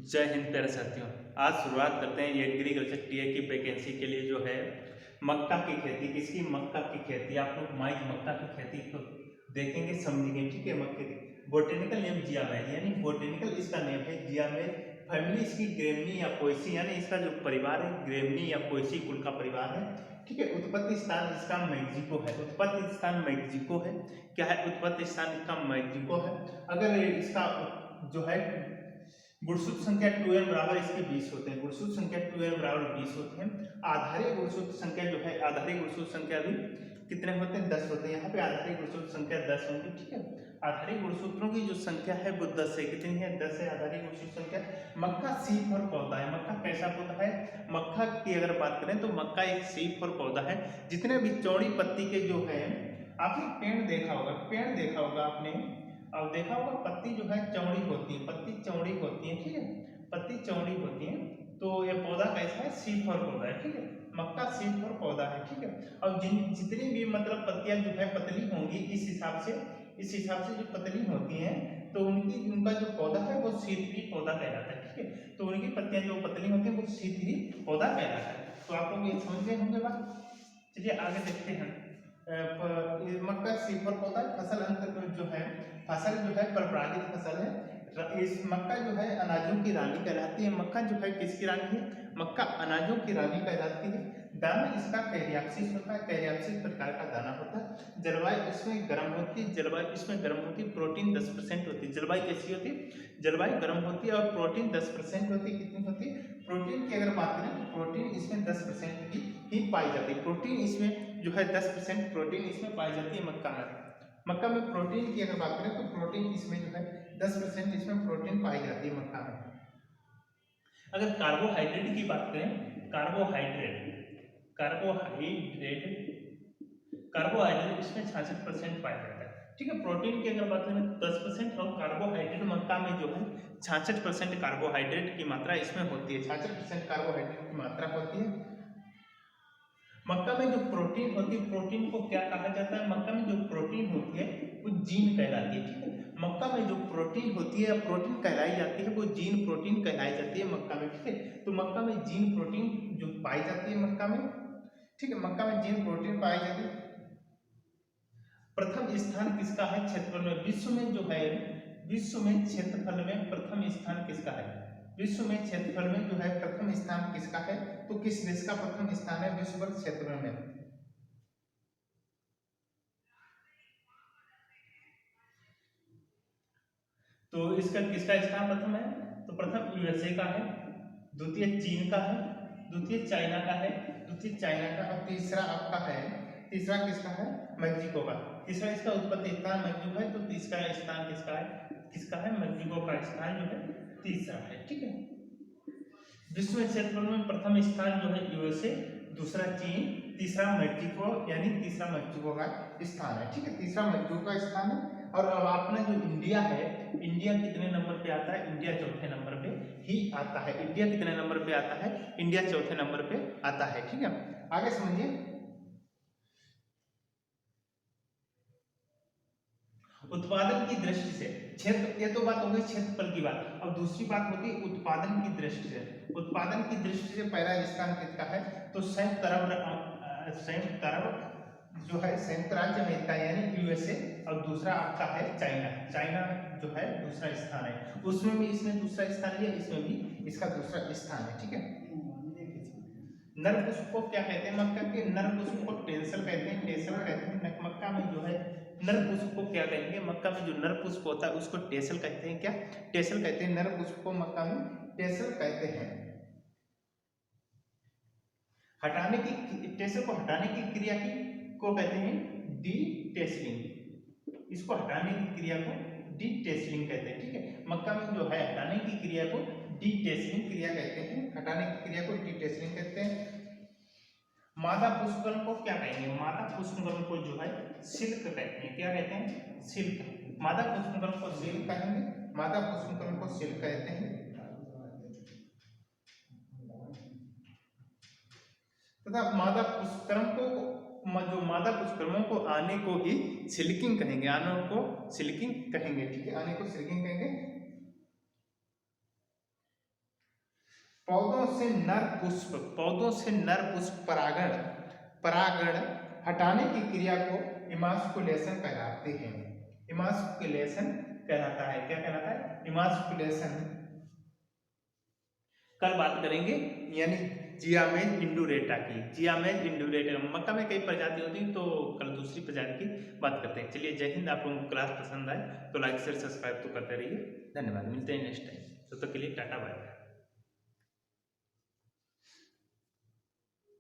जय हिंद प्यारे साथियों। आज शुरुआत करते हैं एग्रीकल्चर टीए की वैकेंसी के लिए जो है मक्का की खेती। किसकी? मक्का की खेती। आप लोग माइक मक्का की खेती को देखेंगे, समझेंगे, ठीक है। मक्के की बोटेनिकल नेम जियामेल, यानी बोटेनिकल इसका नेम है जियामेल। फैमिली इसकी ग्रेमनी या पोएसी, यानी इसका जो परिवार है ग्रेमनी या पोएसी कुल का परिवार है, ठीक है। उत्पत्ति स्थान इसका मैक्सिको है। उत्पत्ति स्थान मैक्सिको है। क्या है? उत्पत्ति स्थान इसका मैक्सिको है। अगर इसका जो है गुणसूत्र संख्या 2n बराबर इसके 20 होते हैं। गुणसूत्र संख्या 2n बराबर 20 होते हैं। आधारी गुणसूत्र संख्या जो है, आधारी गुणसूत्र संख्या भी कितने होते हैं? 10 होते हैं। यहाँ पे आधारी गुणसूत्र संख्या 10 होंगी, ठीक है। आधारी गुणसूत्रों की जो संख्या है वो 10 है। कितनी है? 10 है आधारी गुणसूत्र संख्या। मक्का सीप और पौधा है। मक्का कैसा पौधा है? मक्का की अगर बात करें तो मक्का एक सीप और पौधा है। जितने भी चौड़ी पत्ती के जो है, आपने पेड़ देखा होगा, पेड़ देखा होगा आपने, और देखा होगा पत्ती जो है चौड़ी होती है, पत्ती चौड़ी होती है, ठीक है। पत्ती चौड़ी होती है। तो ये पौधा कैसा है? सीप और पौधा है, ठीक है। मक्का सीप और पौधा है, ठीक है। और जितनी भी मतलब पत्तियां जो है पतली होंगी, इस हिसाब से जो पतली होती हैं, तो उनका जो पौधा है वो C3 पौधा कहलाता है, ठीक है। तो उनकी पत्तियां जो पतली होती हैं वो C3 पौधा कहलाता है। तो आप लोग ये समझ गए होंगे बात। चलिए आगे देखते हैं। मक्का सीप और पौधा। फसल अंतर जो है, फसल जो है परपरागित फसल है। इस मक्का जो है अनाजों की रानी कहलाती है। मक्का जो है किसकी रानी है? मक्का अनाजों की रानी कहलाती है। दाना इसका कैरियाप्सिस होता है। कैरियाप्सिस प्रकार का दाना होता है। जलवायु इसमें गर्म होती है। जलवायु इसमें गर्म होती है। प्रोटीन 10% होती है। जलवायु कैसी होती है? जलवायु गर्म होती है और प्रोटीन 10% होती है। कितनी होती है? प्रोटीन की अगर बात करें तो प्रोटीन इसमें 10% की ही पाई जाती है। प्रोटीन इसमें जो है 10% प्रोटीन इसमें पाई जाती है मक्का में। मक्का में प्रोटीन की अगर बात करें तो प्रोटीन इसमें जो है 10% इसमें प्रोटीन पाई जाती है मक्का में। अगर कार्बोहाइड्रेट की बात करें, कार्बोहाइड्रेट कार्बोहाइड्रेट कार्बोहाइड्रेट इसमें 66% पाया जाता है, ठीक है। प्रोटीन की अगर बात करें तो 10% और कार्बोहाइड्रेट मक्का में जो है 66% कार्बोहाइड्रेट की मात्रा इसमें होती है। 66% कार्बोहाइड्रेट की मात्रा होती है। मक्का में जो प्रोटीन होती है, प्रोटीन को क्या कहा जाता है? मक्का में जो प्रोटीन होती है वो जीन कहलाती है, ठीक है। मक्का में जो प्रोटीन होती है, प्रोटीन कहलाई जाती है, वो जीन प्रोटीन कहलाई जाती है मक्का में, ठीक है। तो मक्का में जीन प्रोटीन जो पाई जाती है मक्का में, ठीक है। मक्का में जीन प्रोटीन पाई जाती है। प्रथम स्थान किसका है क्षेत्रफल में? विश्व में जो है, विश्व में क्षेत्रफल में प्रथम स्थान किसका है? विश्व में क्षेत्रफल में जो है प्रथम स्थान किसका है? तो किस देश का प्रथम स्थान है विश्व भर क्षेत्रफल में? तो इसका किसका स्थान प्रथम है? तो प्रथम यूएसए का है, द्वितीय चीन का है, द्वितीय चाइना का है, द्वितीय चाइना का, और तीसरा आपका है, तीसरा किसका है? मैक्सिको का। तीसरा इसका उत्पत्ति स्थान मैक्सिको है, तो तीसरा स्थान किसका है? किसका है? मैक्सिको का स्थान जो है तीसरा है, ठीक है। विश्व में क्षेत्रफल में प्रथम स्थान जो है यूएसए, दूसरा चीन, तीसरा मैक्सिको, यानी तीसरा मैक्सिको का स्थान है, ठीक है। तीसरा मैक्सिको का स्थान है। और अब अपना जो इंडिया है, इंडिया कितने नंबर पे आता है? इंडिया चौथे नंबर पे ही आता है। इंडिया कितने नंबर पे आता है? इंडिया चौथे नंबर पे आता है, ठीक है। आगे समझिए। उत्पादन की दृष्टि से क्षेत्र, ये तो बात हो गई क्षेत्रफल की बात। अब दूसरी बात होती है उत्पादन की दृष्टि से। उत्पादन की दृष्टि से पहला स्थान किसका है? तो संयुक्त अरब जो है संयुक्त राज्य अमेरिका यानी यूएसए, और दूसरा आपका है चाइना। चाइना जो है दूसरा स्थान है। उसमें भी इसने दूसरा स्थान लिया, इसमें भी इसका दूसरा स्थान है, ठीक है। नर पुष्प को क्या कहते हैं? मक्का के नर पुष्प को टेंसल कहते हैं। टेंसल कहते हैं। मक्का में जो है नर पुष्प को क्या कहेंगे? मक्का में जो नर पुष्प होता है उसको टेसल कहते हैं। क्या? टेसल कहते हैं। नर पुष्प को मक्का में टेसल कहते हैं। हटाने की, टेसल को हटाने की क्रिया की को कहते हैं डी टेसलिंग। इसको हटाने की क्रिया को डी टेसलिंग कहते हैं, ठीक है। मक्का में जो है हटाने की क्रिया को डी टेसलिंग क्रिया कहते हैं। हटाने की क्रिया को डी टेसलिंग कहते हैं। मादा पुष्पकर्ण को क्या कहेंगे? मादा पुष्पकर्ण को जो है सिल्क कहते हैं। क्या कहते हैं? सिल्क। मादा पुष्पकर्ण को सिल्क कहेंगे। मादा पुष्पकर्ण को सिल्क कहते हैं। तथा मादा पुष्पकर्ण को, जो मादा पुष्पकर्मों को आने को ही सिल्किंग कहेंगे। आने को सिल्किंग कहेंगे, ठीक है। आने को सिल्किंग कहेंगे। पौधों से नर पुष्प परागण हटाने की क्रिया को इमास्कुलेशन कहलाते हैं। इमास्कुलेशन कहलाता है। क्या कहलाता है? इमास्कुलेशन। कल बात करेंगे यानी जियामेज इंडुरेटा की। जियामेज इंडुरेटा मक्का में कई प्रजाति होती हैं, तो कल दूसरी प्रजाति की बात करते हैं। चलिए, जय हिंद। आप लोगों को क्लास पसंद आए तो लाइक शेयर सब्सक्राइब तो करते रहिए। धन्यवाद। मिलते हैं नेक्स्ट टाइम। तब तक के लिए टाटा बाय।